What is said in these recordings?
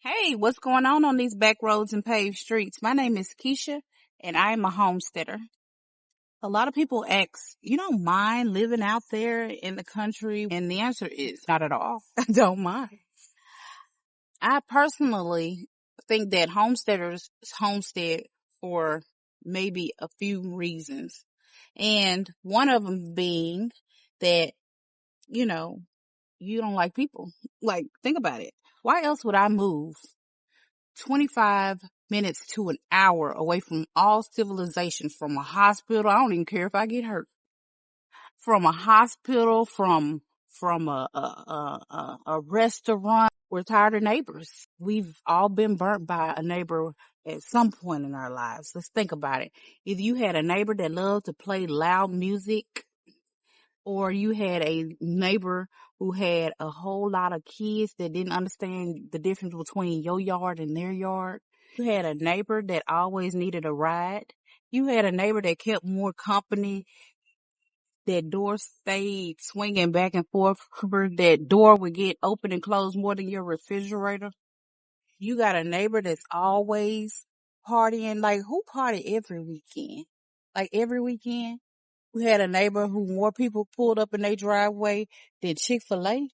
Hey, what's going on these back roads and paved streets? My name is Keisha and I am a homesteader. A lot of people ask, you don't mind living out there in the country? And the answer is not at all. I don't mind. I personally think that homesteaders homestead for maybe a few reasons. And one of them being that, you know, you don't like people. Like, think about it. Why else would I move 25 minutes to an hour away from all civilization, from a hospital? I don't even care if I get hurt. From a hospital, from a restaurant. We're tired of neighbors. We've all been burnt by a neighbor at some point in our lives. Let's think about it. If you had a neighbor that loved to play loud music, or you had a neighbor who had a whole lot of kids that didn't understand the difference between your yard and their yard. You had a neighbor that always needed a ride. You had a neighbor that kept more company. That door stayed swinging back and forth. That door would get open and closed more than your refrigerator. You got a neighbor that's always partying. Like, who party every weekend? Like, every weekend? We had a neighbor who more people pulled up in their driveway than Chick-fil-A.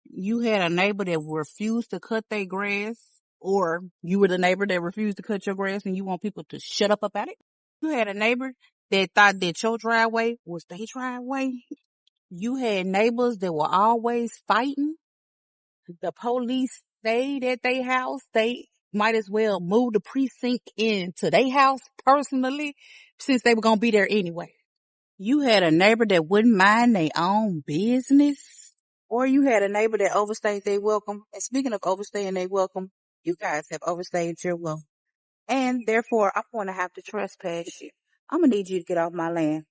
You had a neighbor that refused to cut their grass, or you were the neighbor that refused to cut your grass and you want people to shut up about it. You had a neighbor that thought that your driveway was their driveway. You had neighbors that were always fighting. The police stayed at their house. They might as well move the precinct into their house personally, since they were going to be there anyway. You had a neighbor that wouldn't mind their own business, or you had a neighbor that overstayed their welcome. And speaking of overstaying their welcome, you guys have overstayed your welcome. And therefore, I'm going to have to trespass you. I'm going to need you to get off my land.